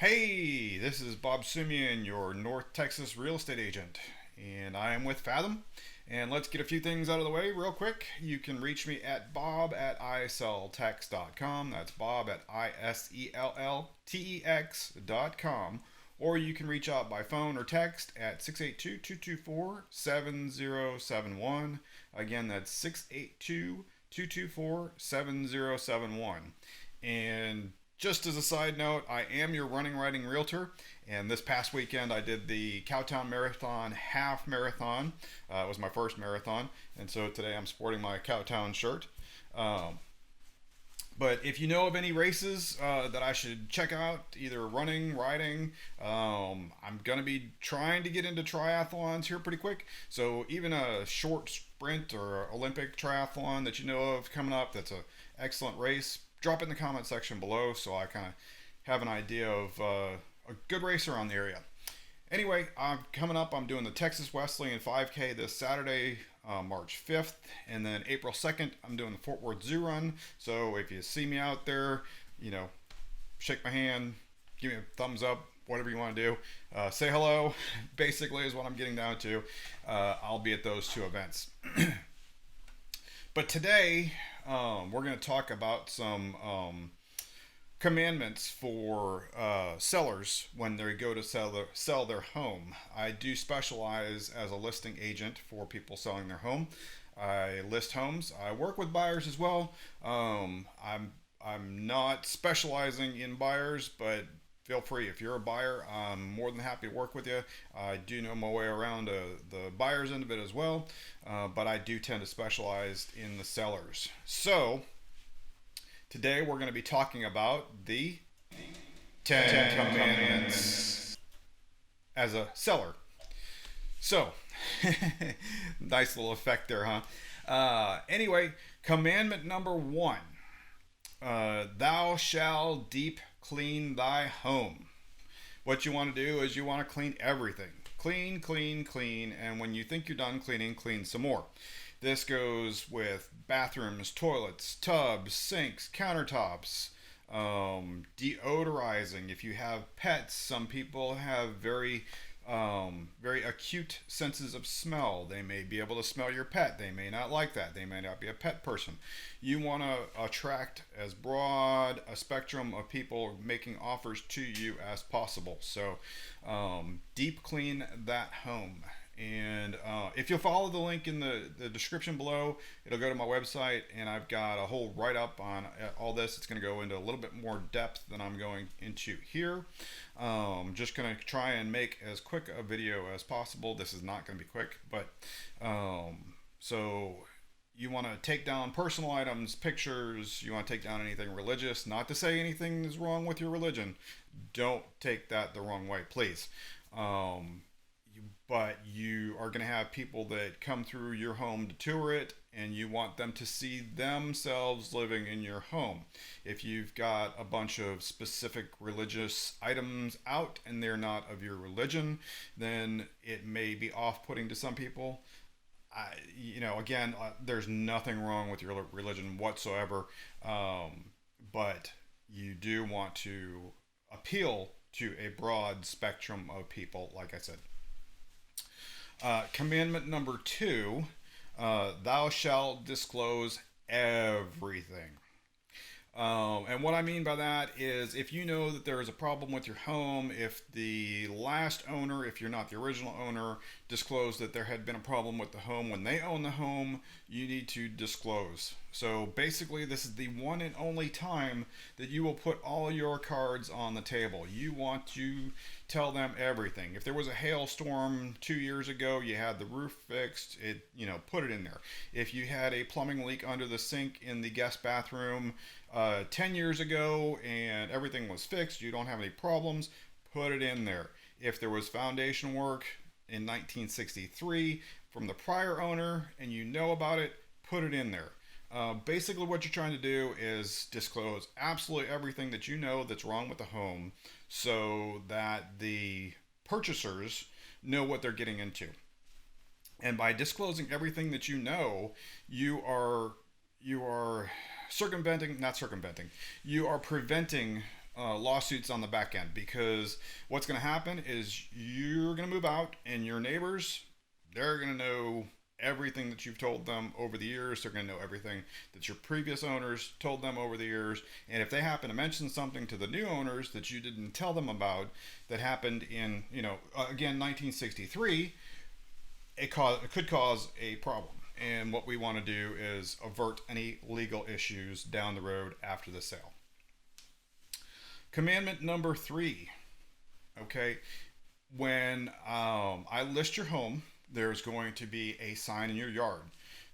Hey, this is Bob Sumien, your North Texas real estate agent, and I am with Fathom. And let's get a few things out of the way real quick. You can reach me at bob@iselltex.com. That's bob at ISELLTEX.com. Or you can reach out by phone or text at 682-224-7071. Again, that's 682-224-7071. And just as a side note, I am your running riding realtor, and this past weekend I did the Cowtown Marathon half marathon. It was my first marathon, and so today I'm sporting my Cowtown shirt. Um, but if you know of any races that I should check out, either running, riding, I'm going to be trying to get into triathlons here pretty quick. So even a short sprint or Olympic triathlon that you know of coming up that's an excellent race, drop it in the comment section below so I kind of have an idea of a good race around the area. Anyway, coming up, I'm doing the Texas Wesleyan 5K this Saturday, March 5th, and then April 2nd, I'm doing the Fort Worth Zoo Run. So if you see me out there, shake my hand, give me a thumbs up, whatever you want to do. Say hello, basically, is what I'm getting down to. I'll be at those two events. But today, we're going to talk about some commandments for sellers when they go to sell their home. I do specialize as a listing agent for people selling their home. I list homes. I work with buyers as well. I'm not specializing in buyers, but feel free. If you're a buyer, I'm more than happy to work with you. I do know my way around the buyer's end of it as well, but I do tend to specialize in the sellers. So today we're going to be talking about the 10 Commandments as a seller. So, nice little effect there, huh? Anyway, commandment number 1. Thou shalt deep clean thy home. What you want to do is you want to clean everything. Clean, clean, clean, and when you think you're done cleaning, clean some more. This goes with bathrooms, toilets, tubs, sinks, countertops, deodorizing. If you have pets, some people have very acute senses of smell. They may be able to smell your pet. They may not like that. They may not be a pet person. You want to attract as broad a spectrum of people making offers to you as possible. So deep clean that home. And if you'll follow the link in the description below, it'll go to my website, and I've got a whole write-up on all this. It's going to go into a little bit more depth than I'm going into here. Just going to try and make as quick a video as possible. This is not going to be quick, but so you want to take down personal items, pictures. You want to take down anything religious. Not to say anything is wrong with your religion. Don't take that the wrong way, please. But you are going to have people that come through your home to tour it, and you want them to see themselves living in your home. If you've got a bunch of specific religious items out and they're not of your religion, then it may be off-putting to some people. Again, there's nothing wrong with your religion whatsoever, but you do want to appeal to a broad spectrum of people, like I said. Commandment number 2, thou shalt disclose everything. And what I mean by that is, if you know that there is a problem with your home, if the last owner, if you're not the original owner, disclosed that there had been a problem with the home when they own the home, you need to disclose. So basically, this is the one and only time that you will put all your cards on the table. You want to tell them everything. If there was a hailstorm 2 years ago, you had the roof fixed, put it in there. If you had a plumbing leak under the sink in the guest bathroom 10 years ago and everything was fixed, you don't have any problems, put it in there. If there was foundation work in 1963 from the prior owner and you know about it, put it in there. Basically what you're trying to do is disclose absolutely everything that you know that's wrong with the home, so that the purchasers know what they're getting into. And by disclosing everything that you know, you are you are preventing lawsuits on the back end, because what's going to happen is you're going to move out and your neighbors, they're going to know everything that you've told them over the years. They're going to know everything that your previous owners told them over the years. And if they happen to mention something to the new owners that you didn't tell them about that happened in, again, 1963, it could cause a problem. And what we want to do is avert any legal issues down the road after the sale. Commandment number 3. Okay, when I list your home, there's going to be a sign in your yard.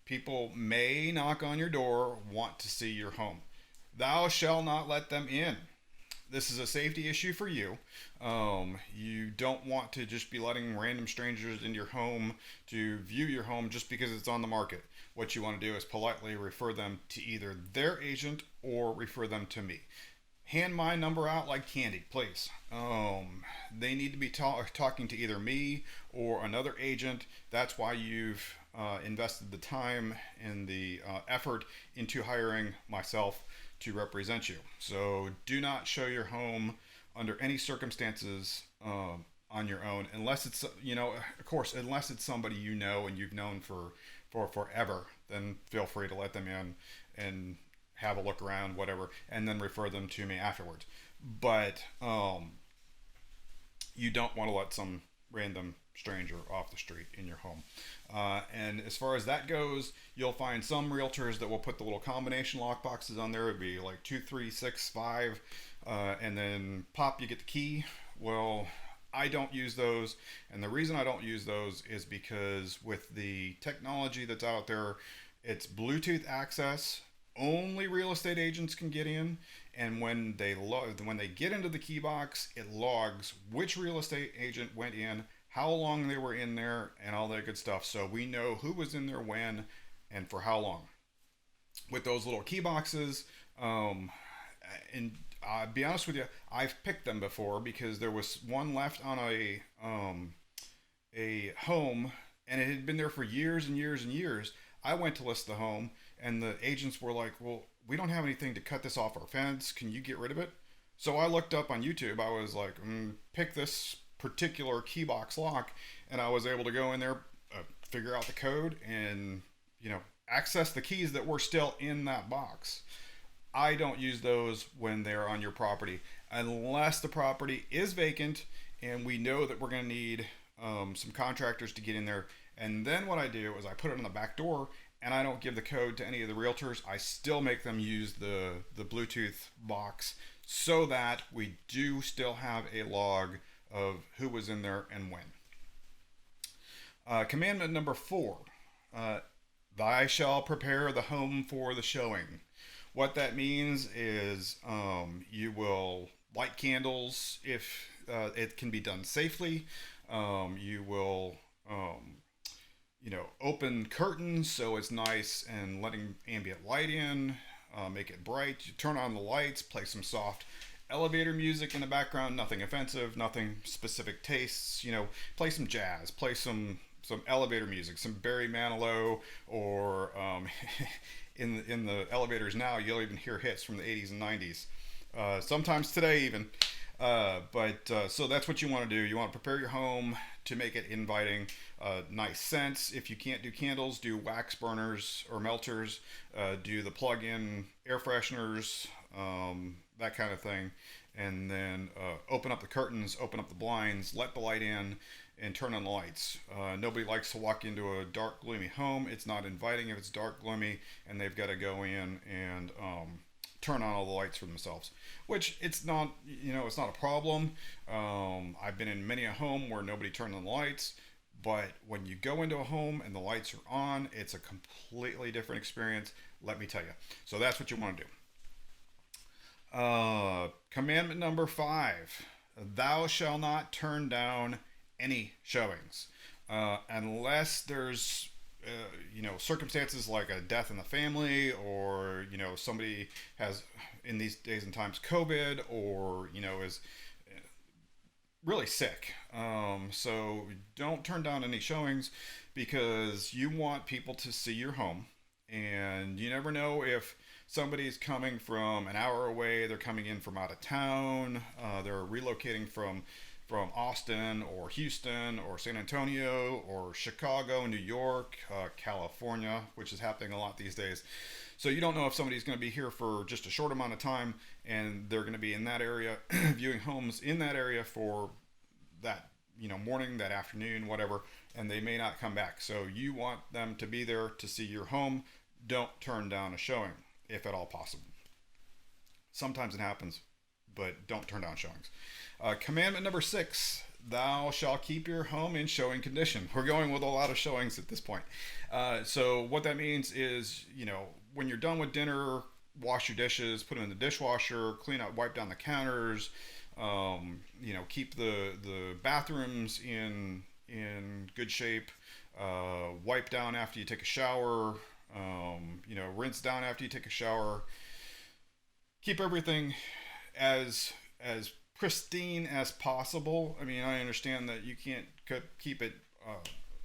People may knock on your door, want to see your home. Thou shalt not let them in. This is a safety issue for you. You don't want to just be letting random strangers into your home to view your home just because it's on the market. What you want to do is politely refer them to either their agent or refer them to me. Hand my number out like candy, please. They need to be talking to either me or another agent. That's why you've invested the time and the effort into hiring myself to represent you. So do not show your home under any circumstances on your own, unless it's, of course, unless it's somebody you know and you've known for forever. Then feel free to let them in and have a look around, whatever, and then refer them to me afterwards. But you don't want to let some random stranger off the street in your home. And as far as that goes, you'll find some realtors that will put the little combination lock boxes on there. It'd be like 2, 3, 6, 5, and then pop, you get the key. Well, I don't use those, and the reason I don't use those is because with the technology that's out there, it's Bluetooth access. Only real estate agents can get in, and when they get into the key box, it logs which real estate agent went in, how long they were in there, and all that good stuff. So we know who was in there when and for how long. With those little key boxes, and I'll be honest with you, I've picked them before because there was one left on a home, and it had been there for years and years and years. I went to list the home, and the agents were like, well, we don't have anything to cut this off our fence. Can you get rid of it? So I looked up on YouTube. I was like, pick this particular key box lock, and I was able to go in there, figure out the code, and, access the keys that were still in that box. I don't use those when they're on your property unless the property is vacant and we know that we're going to need some contractors to get in there. And then what I do is I put it on the back door, and I don't give the code to any of the realtors. I still make them use the Bluetooth box so that we do still have a log of who was in there and when. Commandment number 4, thou shalt prepare the home for the showing. What that means is you will light candles if it can be done safely. You will open curtains so it's nice and letting ambient light in, make it bright. You turn on the lights, play some soft elevator music in the background, nothing offensive, nothing specific tastes. Play some jazz, play some elevator music, some Barry Manilow, or in the elevators now, you'll even hear hits from the 80s and 90s. Sometimes today even. So that's what you want to do. You want to prepare your home to make it inviting. Nice scents. If you can't do candles, do wax burners or melters. Do the plug-in air fresheners, that kind of thing. And then open up the curtains, open up the blinds, let the light in, and turn on the lights. Nobody likes to walk into a dark, gloomy home. It's not inviting if it's dark, gloomy, and they've got to go in and turn on all the lights for themselves. Which it's not, it's not a problem. I've been in many a home where nobody turned on the lights, but when you go into a home and the lights are on, it's a completely different experience, let me tell you. So that's what you want to do. Commandment number 5, thou shalt not turn down any showings unless there's circumstances like a death in the family, or somebody has, in these days and times, COVID, or is really sick. So don't turn down any showings, because you want people to see your home. And you never know if somebody's coming from an hour away, they're coming in from out of town, they're relocating from Austin or Houston or San Antonio or Chicago, New York, California, which is happening a lot these days. So you don't know if somebody's going to be here for just a short amount of time and they're going to be in that area, viewing homes in that area for that morning, that afternoon, whatever, and they may not come back. So you want them to be there to see your home. Don't turn down a showing if at all possible. Sometimes it happens, but don't turn down showings. Commandment number 6: Thou shalt keep your home in showing condition. We're going with a lot of showings at this point. So what that means is, when you're done with dinner, wash your dishes, put them in the dishwasher, clean out, wipe down the counters. Keep the bathrooms in good shape. Wipe down after you take a shower. Rinse down after you take a shower. Keep everything as pristine as possible. I mean, I understand that you can't keep it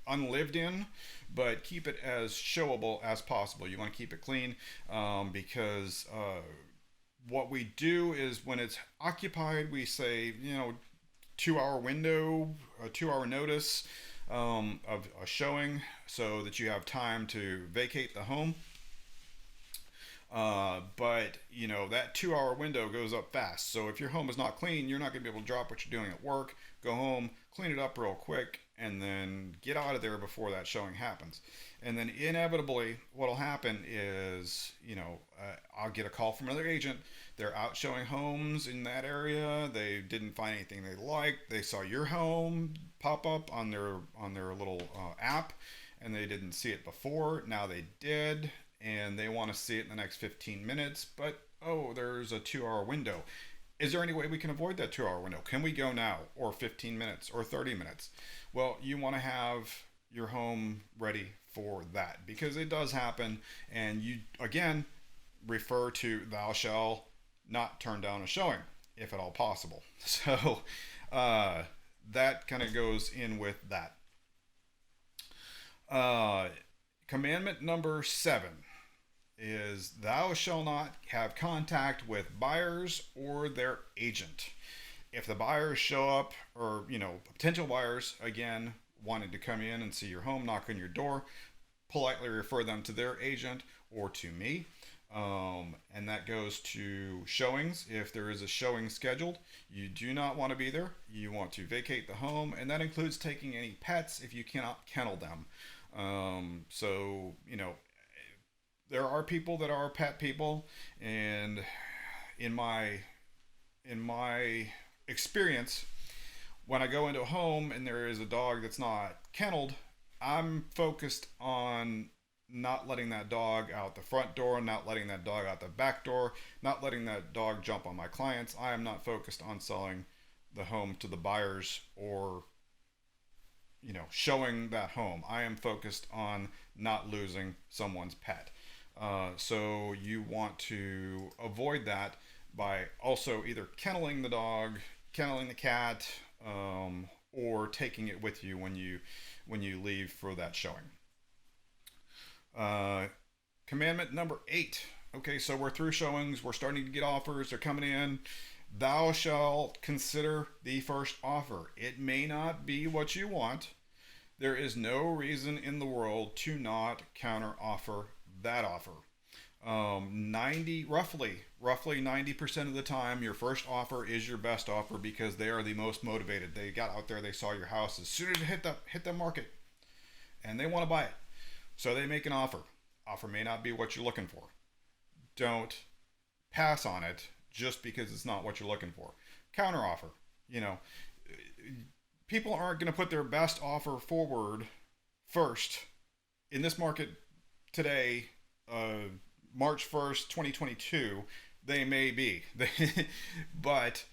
unlived in, but keep it as showable as possible. You want to keep it clean, because what we do is when it's occupied, we say, 2-hour window, a 2-hour notice of a showing, so that you have time to vacate the home. But that 2-hour window goes up fast. So if your home is not clean, you're not going to be able to drop what you're doing at work, go home, clean it up real quick, and then get out of there before that showing happens. And then inevitably, what'll happen is, I'll get a call from another agent. They're out showing homes in that area. They didn't find anything they liked. They saw your home pop up on their little app, and they didn't see it before. Now they did, and they want to see it in the next 15 minutes. But there's a 2-hour window. Is there any way we can avoid that 2-hour window? Can we go now, or 15 minutes, or 30 minutes? Well, you want to have your home ready for that, because it does happen. And you, again, refer to thou shalt not turn down a showing if at all possible. So that kind of goes in with that. Commandment number 7 is thou shalt not have contact with buyers or their agent. If the buyers show up, or potential buyers, again, wanting to come in and see your home, knock on your door, politely refer them to their agent or to me. And that goes to showings. If there is a showing scheduled, you do not want to be there. You want to vacate the home, and that includes taking any pets if you cannot kennel them. There are people that are pet people, and in my experience, when I go into a home and there is a dog that's not kenneled, I'm focused on not letting that dog out the front door, not letting that dog out the back door, not letting that dog jump on my clients. I am not focused on selling the home to the buyers or showing that home. I am focused on not losing someone's pet. So you want to avoid that by also either kenneling the dog, kenneling the cat, or taking it with you when you leave for that showing. Commandment number 8. Okay, so we're through showings. We're starting to get offers. They're coming in. Thou shalt consider the first offer. It may not be what you want. There is no reason in the world to not counter offer that offer. Roughly 90% of the time, your first offer is your best offer, because they are the most motivated. They got out there, they saw your house as soon as it hit the market, and they want to buy it. So they make an offer. Offer may not be what you're looking for. Don't pass on it just because it's not what you're looking for. Counter offer. People aren't going to put their best offer forward first in this market today, March 1st, 2022. They may be. But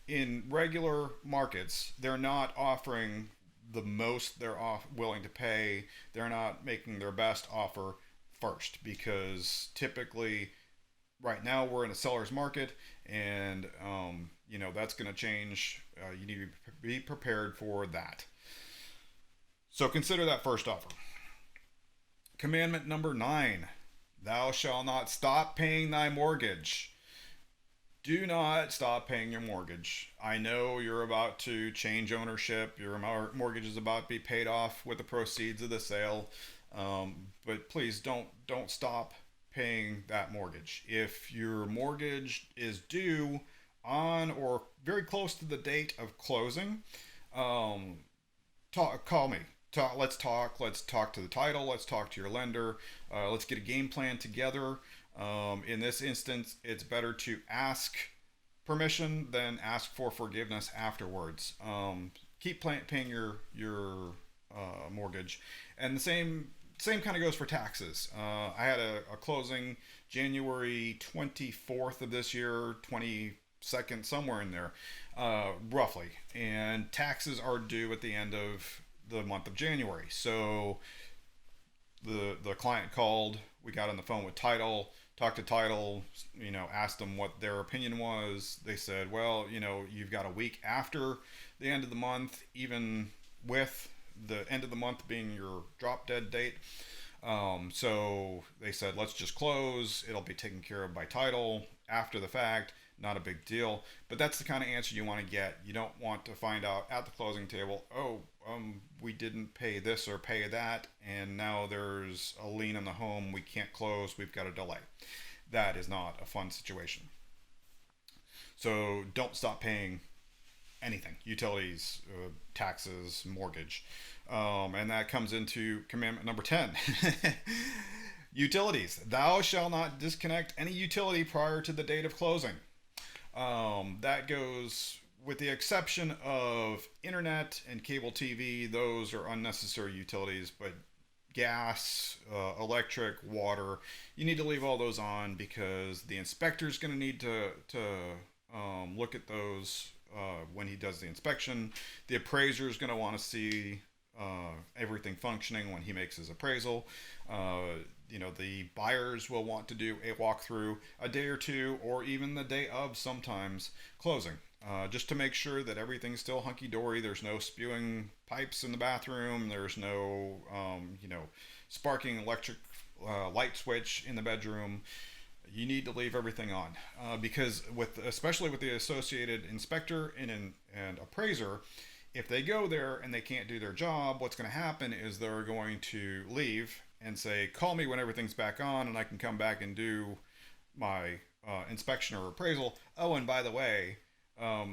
in regular markets, they're not offering the most they're willing to pay. They're not making their best offer first, because typically right now we're in a seller's market, and that's going to change. You need to be prepared for that. So consider that first offer. Commandment number 9: Thou shalt not stop paying thy mortgage. Do not stop paying your mortgage. I know you're about to change ownership. Your mortgage is about to be paid off with the proceeds of the sale, but please don't stop paying that mortgage. If your mortgage is due on or very close to the date of closing, um, call me. Let's talk. Let's talk to the title. Let's talk to your lender. Let's get a game plan together. In this instance, it's better to ask permission than ask for forgiveness afterwards. Keep paying your mortgage, and the same kind of goes for taxes. I had a closing January 24th of this year, 22nd, somewhere in there, roughly. And taxes are due at the end of the month of January. So the client called. We got on the phone with title, talked to title, asked them what their opinion was. They said, well, you've got a week after the end of the month, even with the end of the month being your drop dead date. So they said, let's just close. It'll be taken care of by title after the fact. Not a big deal. But that's the kind of answer you want to get. You don't want to find out at the closing table, we didn't pay this or pay that, and now there's a lien on the home. We can't close. We've got a delay. That is not a fun situation. So don't stop paying anything: utilities, taxes, mortgage. And that comes into commandment number 10. Utilities. Thou shalt not disconnect any utility prior to the date of closing. That goes with the exception of internet and cable TV. Those are unnecessary utilities, but gas, electric, water, you need to leave all those on because the inspector's going to need to look at those when he does the inspection. The appraiser is going to want to see everything functioning when he makes his appraisal. The buyers will want to do a walkthrough a day or two, or even the day of sometimes closing, just to make sure that everything's still hunky-dory. There's no spewing pipes in the bathroom. There's no, sparking electric light switch in the bedroom. You need to leave everything on because especially with the associated inspector and appraiser, if they go there and they can't do their job, what's going to happen is they're going to leave and say, call me when everything's back on and I can come back and do my inspection or appraisal. Oh, and by the way,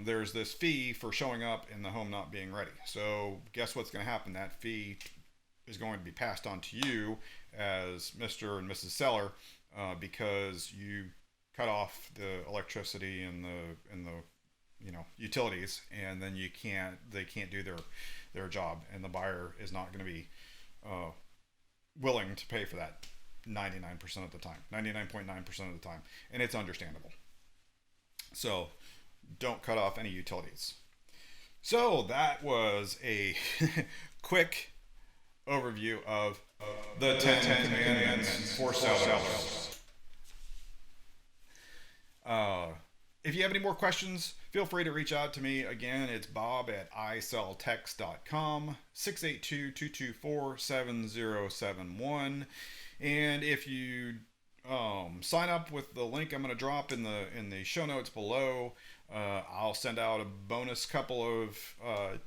there's this fee for showing up and the home not being ready. So guess what's going to happen? That fee is going to be passed on to you as Mr. and Mrs. Seller because you cut off the electricity and the utilities, and then they can't do their job, and the buyer is not going to be willing to pay for that 99% of the time, 99.9% of the time, and it's understandable. So don't cut off any utilities. So that was a quick overview of the 10 Commandments for sellers. If you have any more questions, feel free to reach out to me. Again, it's bob at iselltex.com, 682-224-7071. And if you sign up with the link I'm going to drop in the show notes below, I'll send out a bonus couple of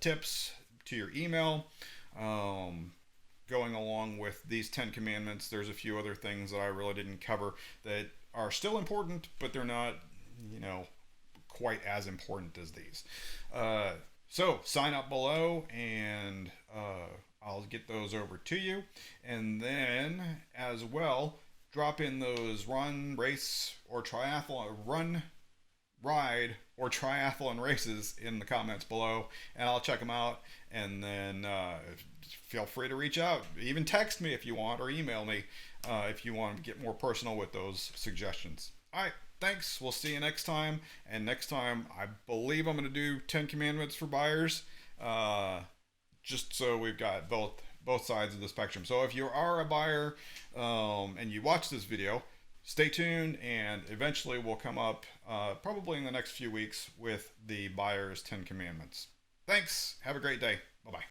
tips to your email. Going along with these 10 commandments, there's a few other things that I really didn't cover that are still important, but they're not, quite as important as these. So sign up below and I'll get those over to you. And then as well, drop in those ride, or triathlon races in the comments below, and I'll check them out. And then feel free to reach out. Even text me if you want, or email me if you want to get more personal with those suggestions. All right, thanks. We'll see you next time. And next time, I believe I'm going to do 10 commandments for buyers, just so we've got both sides of the spectrum. So if you are a buyer and you watch this video, stay tuned, and eventually we'll come up probably in the next few weeks with the buyer's 10 commandments. Thanks. Have a great day. Bye-bye.